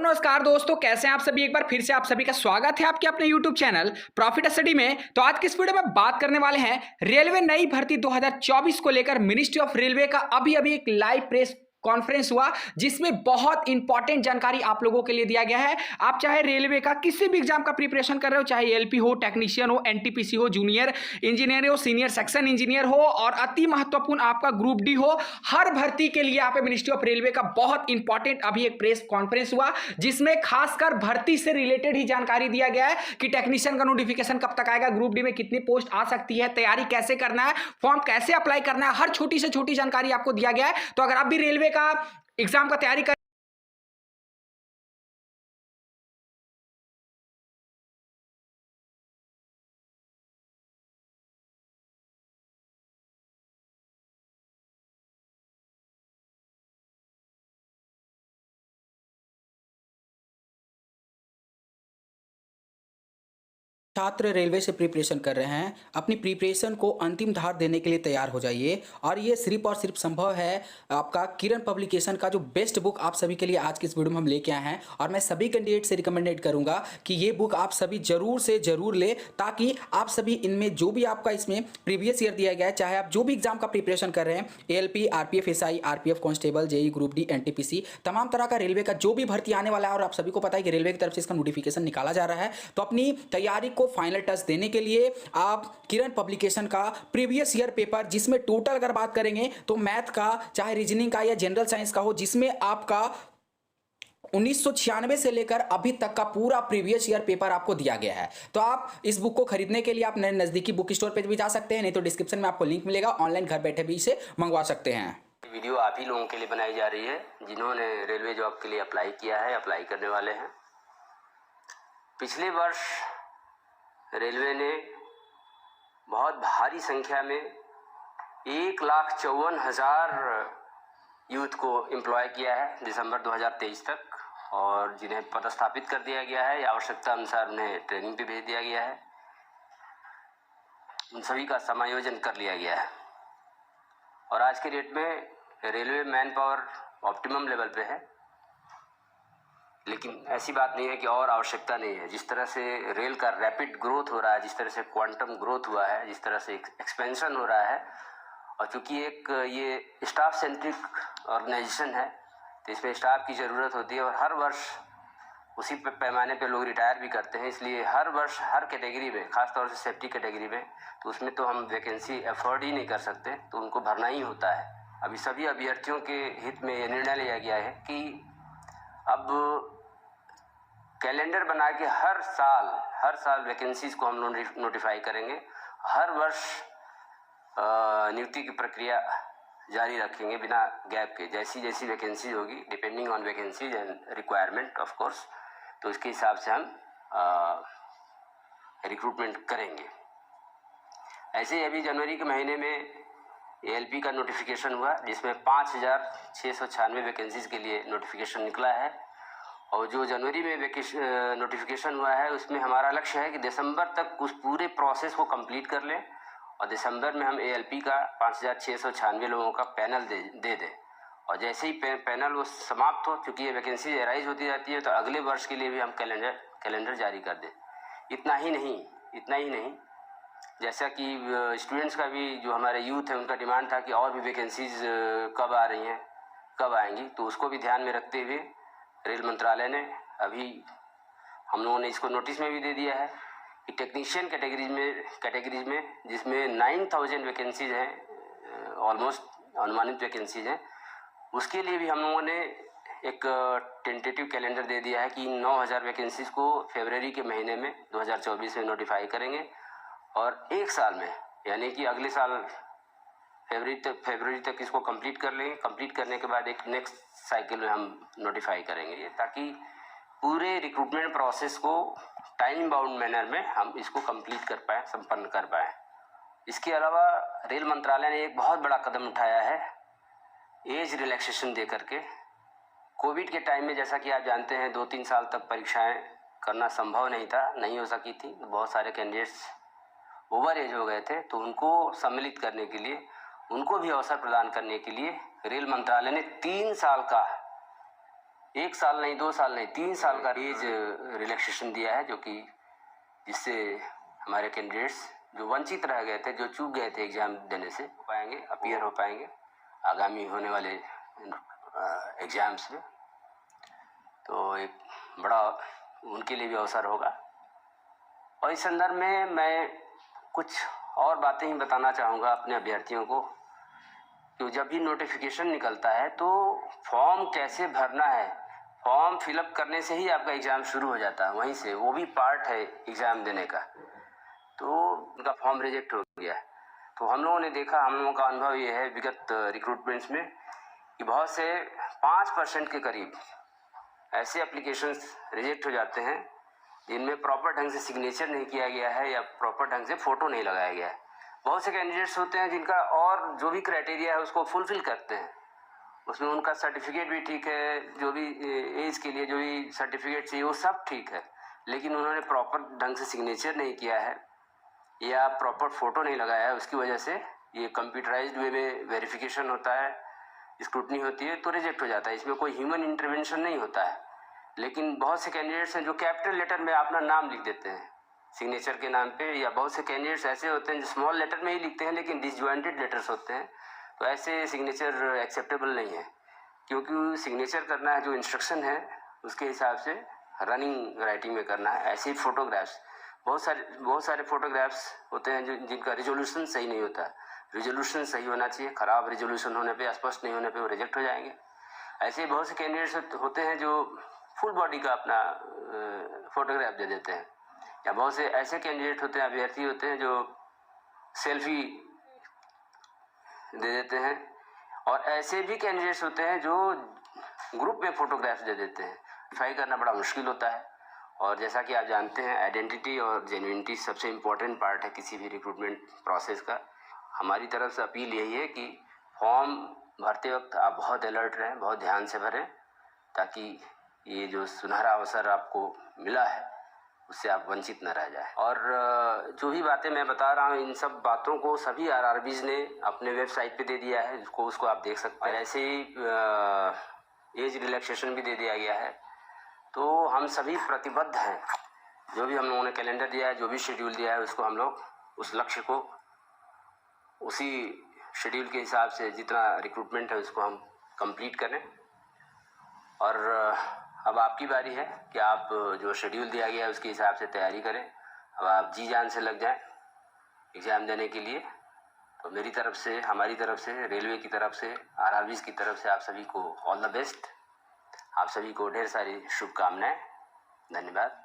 नमस्कार दोस्तों, कैसे हैं आप सभी। एक बार फिर से आप सभी का स्वागत है आपके अपने YouTube चैनल प्रॉफिट स्टडी में। तो आज की इस वीडियो में बात करने वाले हैं रेलवे नई भर्ती 2024 को लेकर। मिनिस्ट्री ऑफ रेलवे का अभी एक लाइव प्रेस कॉन्फ्रेंस हुआ जिसमें बहुत इंपॉर्टेंट जानकारी आप लोगों के लिए दिया गया है। आप चाहे रेलवे का किसी भी एग्जाम का प्रिपरेशन कर रहे हो, चाहे एलपी हो, टेक्नीशियन हो, एनटीपीसी हो, जूनियर इंजीनियर हो, सीनियर सेक्शन इंजीनियर हो और अति महत्वपूर्ण आपका ग्रुप डी हो, हर भर्ती के लिए यहाँ पे मिनिस्ट्री ऑफ रेलवे का बहुत इंपॉर्टेंट अभी एक प्रेस कॉन्फ्रेंस हुआ जिसमें खासकर भर्ती से रिलेटेड ही जानकारी दिया गया है कि टेक्नीशियन का नोटिफिकेशन कब तक आएगा, ग्रुप डी में कितनी पोस्ट आ सकती है, तैयारी कैसे करना है, फॉर्म कैसे अप्लाई करना है, हर छोटी से छोटी जानकारी आपको दिया गया है। तो अगर आप भी रेलवे का एग्जाम का तैयारी कर छात्र रेलवे से प्रिपरेशन कर रहे हैं, अपनी प्रिपरेशन को अंतिम धार देने के लिए तैयार हो जाइए। और ये सिर्फ और सिर्फ संभव है आपका किरण पब्लिकेशन का जो बेस्ट बुक आप सभी के लिए आज की इस वीडियो में हम लेके आए हैं। और मैं सभी कैंडिडेट से रिकमेंडेड करूंगा कि ये बुक आप सभी जरूर से जरूर ले, ताकि आप सभी इनमें जो भी आपका इसमें प्रीवियस ईयर दिया गया है, चाहे आप जो भी एग्जाम का प्रिपरेशन कर रहे हैं, ALP, RPF SI, RPF constable, JE group D, NTPC, तमाम तरह का रेलवे का जो भी भर्ती आने वाला है, और आप सभी को पता है कि रेलवे की तरफ से इसका नोटिफिकेशन निकाला जा रहा है, तो अपनी तैयारी को फाइनल टच देने के लिए आप किरण पब्लिकेशन का प्रीवियस ईयर पेपर, जिसमें टोटल अगर बात करेंगे तो मैथ का, चाहे रीजनिंग का या जनरल साइंस का हो, जिसमें आपका 1996 से लेकर अभी तक का पूरा प्रीवियस ईयर पेपर आपको दिया गया है। तो आप इस बुक को खरीदने के लिए आप नजदीकी बुक स्टोर पे भी जा सकते हैं, नहीं तो डिस्क्रिप्शन में आपको लिंक मिलेगा, ऑनलाइन घर बैठे भी इसे मंगवा सकते हैं। वीडियो आप ही लोगों के लिए बनाई जा रही है जिन्होंने रेलवे जॉब के लिए अप्लाई किया है, अप्लाई करने वाले हैं। पिछले वर्ष रेलवे ने बहुत भारी संख्या में 1,54,000 यूथ को एम्प्लॉय किया है दिसंबर 2023 तक, और जिन्हें पदस्थापित कर दिया गया है या आवश्यकता अनुसार उन्हें ट्रेनिंग पे भेज दिया गया है। उन सभी का समायोजन कर लिया गया है और आज के डेट में railway man power optimum level पे है। लेकिन ऐसी बात नहीं है कि और आवश्यकता नहीं है। जिस तरह से रेल का रैपिड ग्रोथ हो रहा है, जिस तरह से क्वांटम ग्रोथ हुआ है, जिस तरह से एक्सपेंशन हो रहा है, और चूँकि एक ये स्टाफ सेंट्रिक ऑर्गेनाइजेशन है तो इसमें स्टाफ की ज़रूरत होती है, और हर वर्ष उसी पैमाने पे लोग रिटायर भी करते हैं। इसलिए हर वर्ष हर कैटेगरी में, ख़ासतौर से सेफ्टी कैटेगरी में, तो उसमें तो हम वैकेंसी अफोर्ड ही नहीं कर सकते, तो उनको भरना ही होता है। अभी सभी अभ्यर्थियों के हित में ये निर्णय लिया गया है कि अब कैलेंडर बना के हर साल वैकेंसीज़ को हम नोटिफाई करेंगे। हर वर्ष नियुक्ति की प्रक्रिया जारी रखेंगे बिना गैप के। जैसी जैसी वैकेंसी होगी, depending on vacancies and requirement of course, तो उसके हिसाब से हम रिक्रूटमेंट करेंगे। ऐसे ही अभी जनवरी के महीने में एएलपी का नोटिफिकेशन हुआ, जिसमें 5,696 वैकेंसीज़ के लिए नोटिफिकेशन निकला है। और जो जनवरी में नोटिफिकेशन हुआ है, उसमें हमारा लक्ष्य है कि दिसंबर तक उस पूरे प्रोसेस को कंप्लीट कर लें और दिसंबर में हम एएलपी का 5,696 लोगों का पैनल दे दें। और जैसे ही पैनल वो समाप्त हो, चूँकि ये वैकेंसी राइज होती जाती है, तो अगले वर्ष के लिए भी हम कैलेंडर जारी कर दें। इतना ही नहीं, जैसा कि स्टूडेंट्स का भी, जो हमारे यूथ है, उनका डिमांड था कि और भी वैकेंसीज कब आ रही हैं, कब आएंगी, तो उसको भी ध्यान में रखते हुए रेल मंत्रालय ने अभी हम लोगों ने इसको नोटिस में भी दे दिया है कि टेक्नीशियन कैटेगरीज में जिसमें 9,000 वैकेंसीज हैं, ऑलमोस्ट अनुमानित वैकेंसीज हैं, उसके लिए भी हम लोगों ने एक टेंटेटिव कैलेंडर दे दिया है कि 9,000 वैकेंसीज को फरवरी के महीने में 2024 में नोटिफाई करेंगे, और एक साल में, यानी कि अगले साल फरवरी तक इसको कंप्लीट कर लेंगे। कंप्लीट करने के बाद एक नेक्स्ट साइकिल में हम नोटिफाई करेंगे ये, ताकि पूरे रिक्रूटमेंट प्रोसेस को टाइम बाउंड मैनर में हम इसको कंप्लीट कर पाएँ, संपन्न कर पाएँ। इसके अलावा रेल मंत्रालय ने एक बहुत बड़ा कदम उठाया है एज रिलैक्सेशन दे करके। कोविड के टाइम में, जैसा कि आप जानते हैं, 2-3 साल तक परीक्षाएं करना संभव नहीं हो सकी थी। बहुत सारे कैंडिडेट्स ओवर एज हो गए थे, तो उनको सम्मिलित करने के लिए, उनको भी अवसर प्रदान करने के लिए रेल मंत्रालय ने 3 साल का 1 साल नहीं, 2 साल नहीं, 3 साल का एज रिलैक्सेशन दिया है, जो कि जिससे हमारे कैंडिडेट्स जो वंचित रह गए थे, जो चूक गए थे एग्ज़ाम देने से, हो पाएंगे, अपीयर हो पाएंगे आगामी होने वाले एग्ज़ाम्स में। तो एक बड़ा उनके लिए भी अवसर होगा। और इस संदर्भ में मैं कुछ और बातें ही बताना चाहूँगा अपने अभ्यर्थियों को कि जब भी नोटिफिकेशन निकलता है तो फॉर्म कैसे भरना है। फॉर्म फिलअप करने से ही आपका एग्ज़ाम शुरू हो जाता है, वहीं से वो भी पार्ट है एग्ज़ाम देने का। तो उनका फॉर्म रिजेक्ट हो गया। तो हम लोगों ने देखा, हम लोगों का अनुभव ये है विगत रिक्रूटमेंट्स में कि बहुत से 5% के करीब ऐसे एप्लीकेशंस रिजेक्ट हो जाते हैं जिनमें प्रॉपर ढंग से सिग्नेचर नहीं किया गया है या प्रॉपर ढंग से फ़ोटो नहीं लगाया गया है। बहुत से कैंडिडेट्स होते हैं जिनका और जो भी क्राइटेरिया है उसको फुलफ़िल करते हैं, उसमें उनका सर्टिफिकेट भी ठीक है, जो भी एज के लिए जो भी सर्टिफिकेट चाहिए वो सब ठीक है, लेकिन उन्होंने प्रॉपर ढंग से सिग्नेचर नहीं किया है या प्रॉपर फ़ोटो नहीं लगाया है। उसकी वजह से ये कंप्यूटराइज्ड वे में वेरिफिकेशन होता है, स्क्रूटनी होती है, तो रिजेक्ट हो जाता है। इसमें कोई ह्यूमन इंटरवेंशन नहीं होता है। लेकिन बहुत से कैंडिडेट्स हैं जो कैपिटल लेटर में अपना नाम लिख देते हैं सिग्नेचर के नाम पे, या बहुत से कैंडिडेट्स ऐसे होते हैं जो स्मॉल लेटर में ही लिखते हैं लेकिन डिसजॉइंटेड लेटर्स होते हैं। तो ऐसे सिग्नेचर एक्सेप्टेबल नहीं है, क्योंकि सिग्नेचर करना है जो इंस्ट्रक्शन है उसके हिसाब से रनिंग राइटिंग में करना है। ऐसे ही फ़ोटोग्राफ्स, बहुत सारे फ़ोटोग्राफ्स होते हैं जो जिनका रिजोल्यूशन सही नहीं होता। रिजोल्यूशन सही होना चाहिए, ख़राब रिजोल्यूशन होने पे, स्पष्ट नहीं होने पे वो रिजेक्ट हो जाएंगे। ऐसे ही बहुत से कैंडिडेट्स होते हैं जो फुल बॉडी का अपना फ़ोटोग्राफ दे देते हैं, या बहुत से ऐसे कैंडिडेट होते हैं, अभ्यर्थी होते हैं जो सेल्फी दे देते हैं, और ऐसे भी कैंडिडेट्स होते हैं जो ग्रुप में फ़ोटोग्राफ्स दे देते हैं। वेरीफाई करना बड़ा मुश्किल होता है। और जैसा कि आप जानते हैं, आइडेंटिटी और जेन्युइनिटी सबसे इम्पोर्टेंट पार्ट है किसी भी रिक्रूटमेंट प्रोसेस का। हमारी तरफ से अपील यही है कि फॉर्म भरते वक्त आप बहुत अलर्ट रहें, बहुत ध्यान से भरें, ताकि ये जो सुनहरा अवसर आपको मिला है उससे आप वंचित न रह जाए। और जो भी बातें मैं बता रहा हूँ, इन सब बातों को सभी आरआरबीज़ ने अपने वेबसाइट पे दे दिया है, उसको आप देख सकते हैं। ऐसे ही एज रिलैक्सेशन भी दे दिया गया है। तो हम सभी प्रतिबद्ध हैं, जो भी हम लोगों ने कैलेंडर दिया है, जो भी शेड्यूल दिया है, उसको हम लोग उस लक्ष्य को उसी शेड्यूल के हिसाब से जितना रिक्रूटमेंट है उसको हम कंप्लीट करें। और अब आपकी बारी है कि आप जो शेड्यूल दिया गया है उसके हिसाब से तैयारी करें। अब आप जी जान से लग जाएं एग्ज़ाम देने के लिए। तो मेरी तरफ से, हमारी तरफ से, रेलवे की तरफ से, आरआरबीज़ की तरफ से आप सभी को ऑल द बेस्ट। आप सभी को ढेर सारी शुभकामनाएं। धन्यवाद।